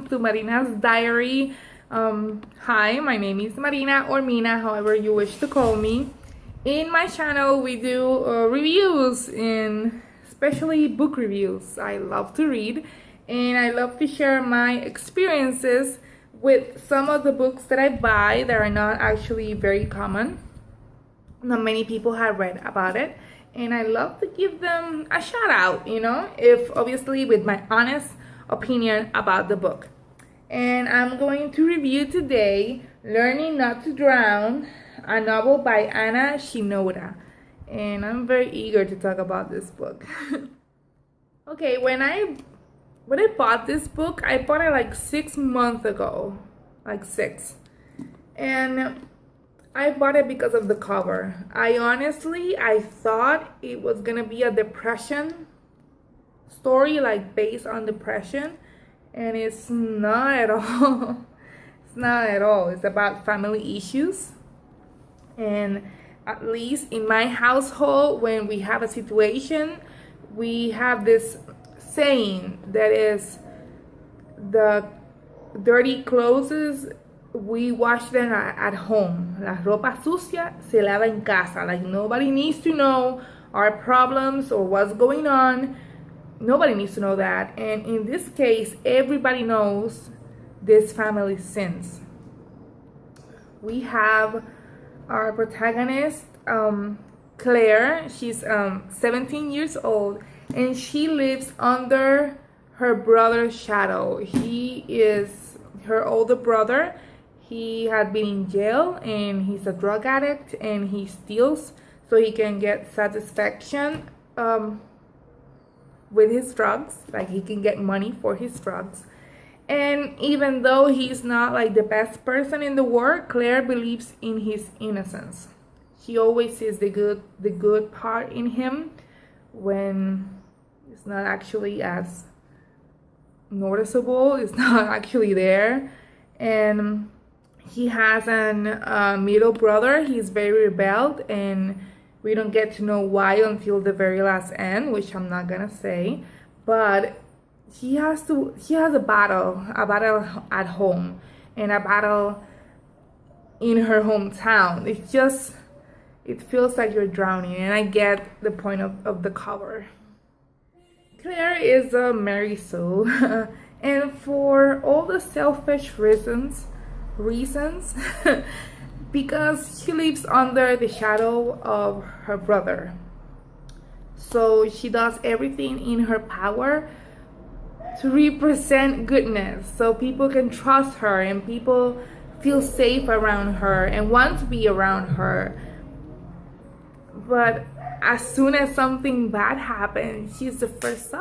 welcome to Marina's Diary. Hi, my name is Marina or Mina, however you wish to call me. In my channel, we do reviews, and especially book reviews. I love to read, and I love to share my experiences with some of the books that I buy that are not actually very common. Not many people have read about it, and I love to give them a shout out, if obviously with my honest opinion about the book. And I'm going to review today Learning Not to Drown, a novel by Anna Shinoda. And I'm very eager to talk about this book. Okay, when I bought this book, I bought it like 6 months ago. Like 6. And I bought it because of the cover. I thought it was gonna be a depression story, like based on depression, and it's not at all. It's not at all. It's about family issues. And at least in my household, when we have a situation, we have this saying that is, the dirty clothes, we wash them at home. La ropa sucia se lava en casa. Like, nobody needs to know our problems or what's going on. Nobody needs to know that. And in this case, everybody knows this family's sins. We have our protagonist, Claire. She's 17 years old, and she lives under her brother's shadow. He is her older brother. He had been in jail, and he's a drug addict, and he steals so he can get satisfaction with his drugs. Like, he can get money for his drugs. And even though he's not like the best person in the world, Claire believes in his innocence. She always sees the good part in him when it's not actually as noticeable. It's not actually there. And he has a middle brother. He's very rebelled, and we don't get to know why until the very last end, which I'm not gonna say. But he has a battle at home, and a battle in her hometown. It feels like you're drowning, and I get the point of the cover. Claire is a married soul, and for all the selfish reasons, because she lives under the shadow of her brother. So she does everything in her power to represent goodness, so people can trust her and people feel safe around her and want to be around her. But as soon as something bad happens, she's the first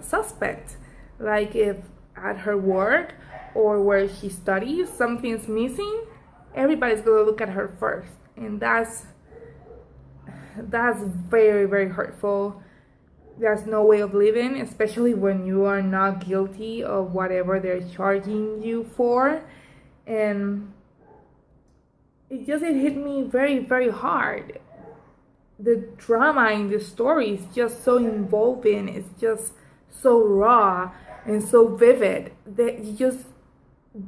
suspect. Like, if at her work or where she studies something's missing, everybody's gonna look at her first, and that's very, very hurtful. There's no way of living, especially when you are not guilty of whatever they're charging you for. And it hit me very, very hard. The drama in the story is just so involving. It's just so raw and so vivid that you just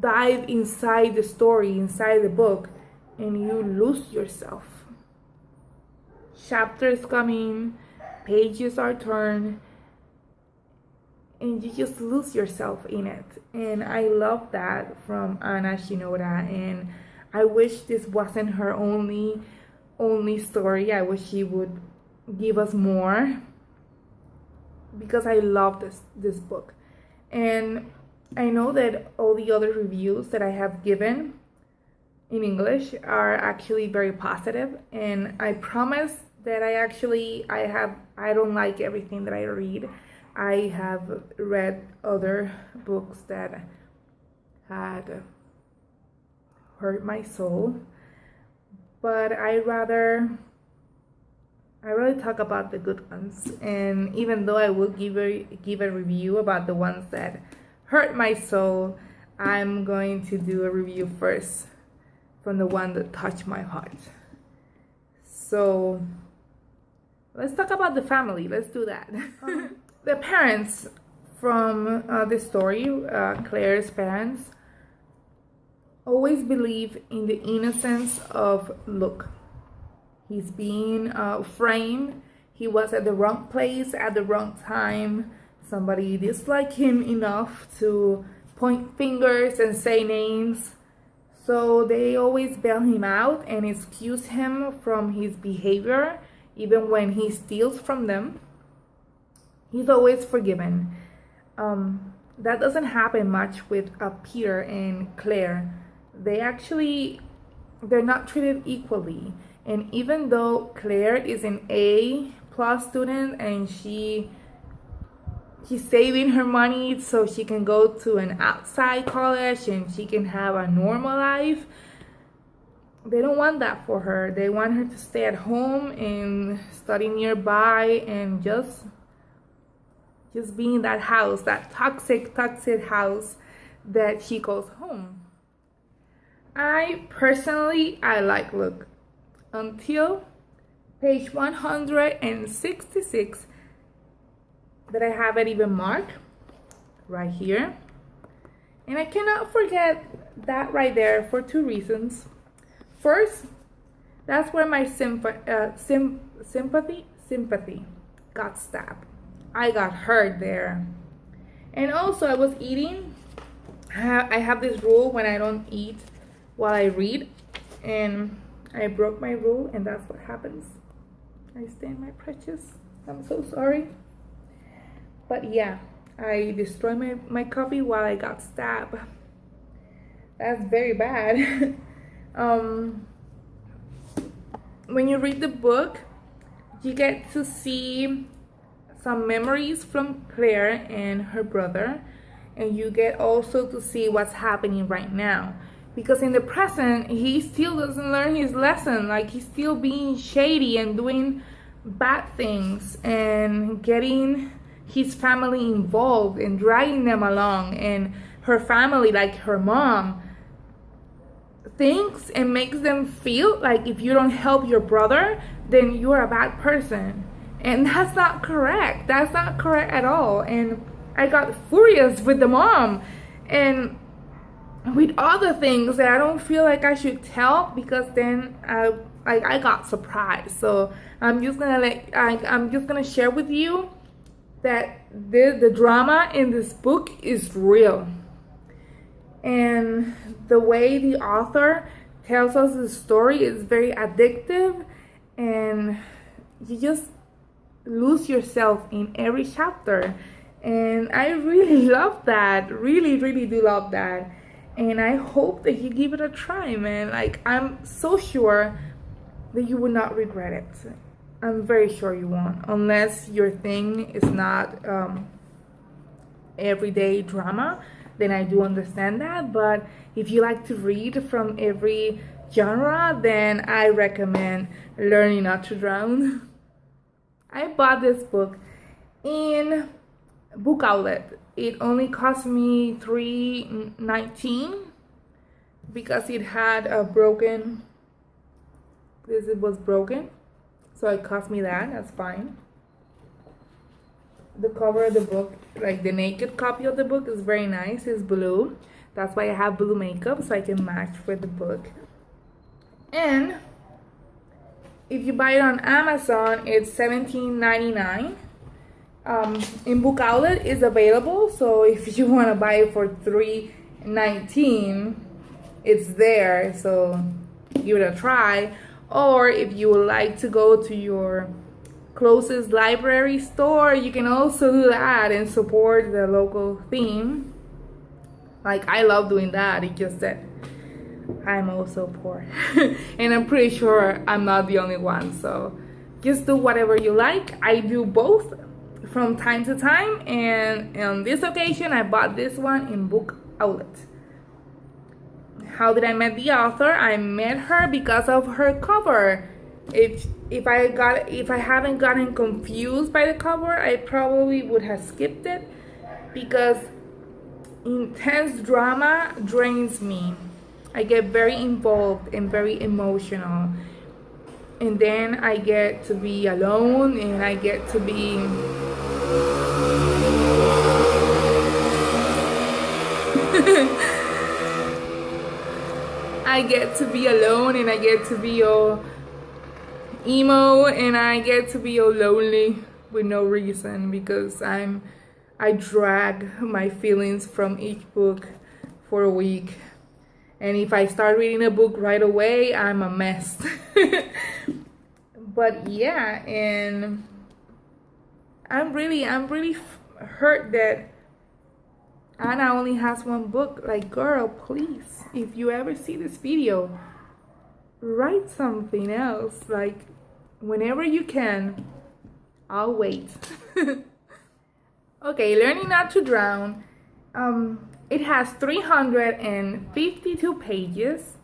dive inside the story, inside the book, and you lose yourself. Chapters coming, pages are turned, and you just lose yourself in it. And I love that from Anna Shinoda, and I wish this wasn't her only story. I wish she would give us more, because I love this book. And I know that all the other reviews that I have given in English are actually very positive, and I promise that I don't like everything that I read. I have read other books that had hurt my soul, but I rather talk about the good ones. And even though I will give a review about the ones that hurt my soul, I'm going to do a review first from the one that touched my heart. So let's talk about the family. Let's do that. The parents from the story, Claire's parents always believe in the innocence of Luke. He's being framed. He was at the wrong place at the wrong time. Somebody disliked him enough to point fingers and say names. So they always bail him out and excuse him from his behavior, even when he steals from them. He's always forgiven. That doesn't happen much with Peter and Claire. They're not treated equally. And even though Claire is an A+ student and she's saving her money so she can go to an outside college and she can have a normal life, they don't want that for her. They want her to stay at home and study nearby and just be in that house, that toxic house that she calls home. I like Luke until page 166 that I have it even marked right here. And I cannot forget that right there for two reasons. First, that's where my sympathy got stabbed. I got hurt there. And also I was eating. I have this rule when I don't eat while I read, and I broke my rule, and that's what happens. I stand my precious. I'm so sorry. But yeah, I destroyed my copy while I got stabbed. That's very bad. When you read the book, you get to see some memories from Claire and her brother, and you get also to see what's happening right now. Because in the present, he still doesn't learn his lesson. Like, he's still being shady and doing bad things and getting his family involved and dragging them along. And her family, like her mom, thinks and makes them feel like if you don't help your brother, then you're a bad person. And that's not correct. That's not correct at all. And I got furious with the mom and with other things that I don't feel like I should tell, because then I got surprised. So I'm just gonna share with you that the drama in this book is real. And the way the author tells us the story is very addictive, and you just lose yourself in every chapter. And I really love that. Really do love that. And I hope that you give it a try, man. Like, I'm so sure that you will not regret it. I'm very sure you won't, unless your thing is not everyday drama. Then I do understand that. But if you like to read from every genre, then I recommend Learning Not to Drown. I bought this book in Book Outlet. It only cost me $3.19 because it had a broken. It was broken, so it cost me that. That's fine. The cover of the book, like the naked copy of the book, is very nice. It's blue. That's why I have blue makeup, so I can match with the book. And if you buy it on Amazon, it's $17.99. In Book Outlet is available, so if you want to buy it for $3.19, it's there. So give it a try. Or if you would like to go to your closest library store, you can also do that and support the local theme. Like, I love doing that. It's just that I'm also poor. And I'm pretty sure I'm not the only one. So just do whatever you like. I do both from time to time. And on this occasion, I bought this one in Book Outlet. How did I meet the author? I met her because of her cover. If I haven't gotten confused by the cover, I probably would have skipped it, because intense drama drains me. I get very involved and very emotional, and then I get to be alone, and I get to be I get to be alone, and I get to be all emo, and I get to be all lonely with no reason, because I drag my feelings from each book for a week. And if I start reading a book right away, I'm a mess. But yeah, and I'm really hurt that Anna only has one book. Like, girl, please, if you ever see this video, write something else. Like, whenever you can, I'll wait. Okay, Learning Not to Drown. It has 352 pages.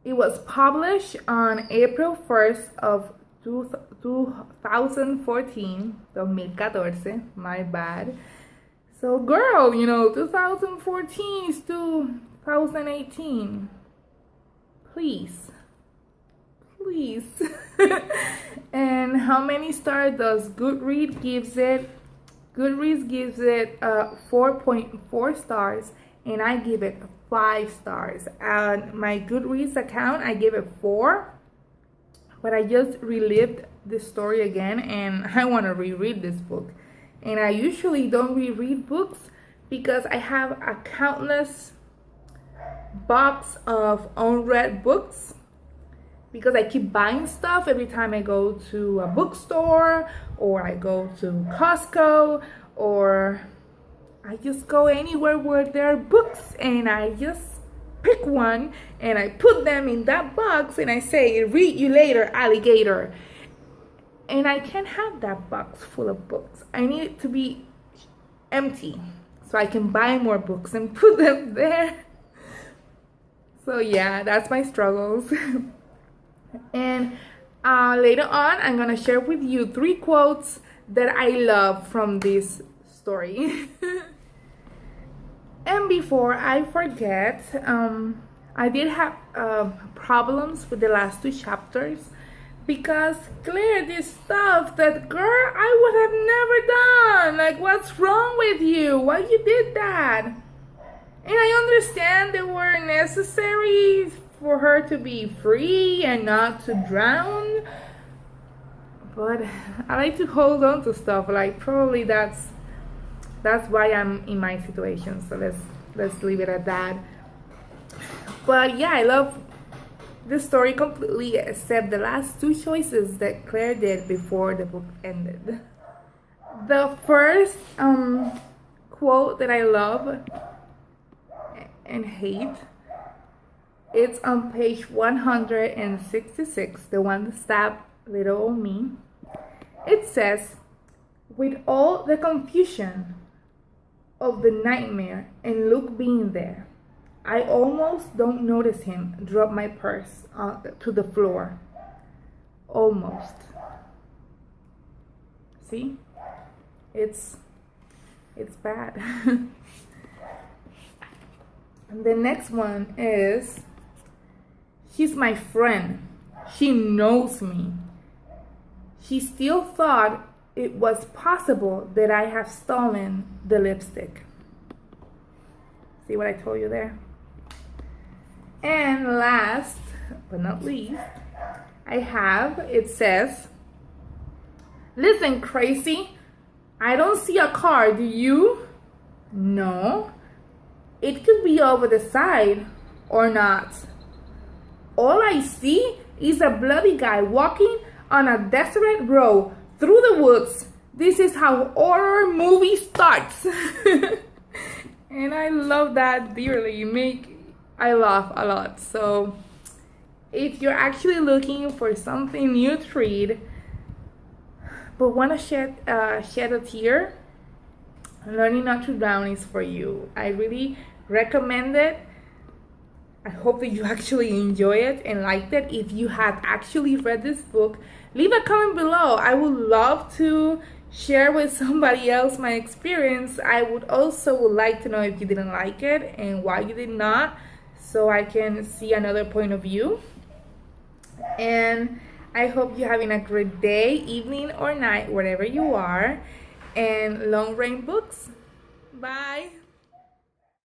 It was published on April 1st of 2014, 2014, my bad. So girl, 2014 is 2018. Please. And how many stars does Goodreads gives it? Goodreads gives it 4.4 stars, and I give it 5 stars. And my Goodreads account, I give it 4, but I just relived this story again, and I want to reread this book. And I usually don't reread books because I have a countless box of unread books, because I keep buying stuff every time I go to a bookstore, or I go to Costco, or I just go anywhere where there are books, and I just pick one and I put them in that box and I say, read you later, alligator. And I can't have that box full of books. I need it to be empty so I can buy more books and put them there. So yeah, that's my struggles. And later on, I'm gonna share with you 3 quotes that I love from this story. And before I forget, I did have problems with the last 2 chapters, because Claire did stuff that, girl, I would have never done. Like, what's wrong with you? Why you did that? And I understand they were necessary for her to be free and not to drown, but I like to hold on to stuff. Like, probably that's why I'm in my situation. So let's leave it at that. But yeah, I love this story completely, except the last 2 choices that Claire did before the book ended. The first quote that I love and hate, it's on page 166, the one that stabbed little old me. It says, "With all the confusion of the nightmare and Luke being there, I almost don't notice him drop my purse to the floor. Almost." See? It's bad. And the next one is, "She's my friend. She knows me. She still thought it was possible that I have stolen the lipstick." See what I told you there? And last but not least, it says, "Listen, crazy, I don't see a car, do you? No, it could be over the side or not. All I see is a bloody guy walking on a desolate road through the woods. This is how horror movie starts." And I love that dearly. I laugh a lot. So if you're actually looking for something new to read, but want to shed a tear, Learning Not to Drown is for you. I really recommend it. I hope that you actually enjoy it and liked it. If you have actually read this book, leave a comment below. I would love to share with somebody else my experience. I would also like to know if you didn't like it and why you did not, so I can see another point of view. And I hope you're having a great day, evening, or night, wherever you are. And long rain books. Bye.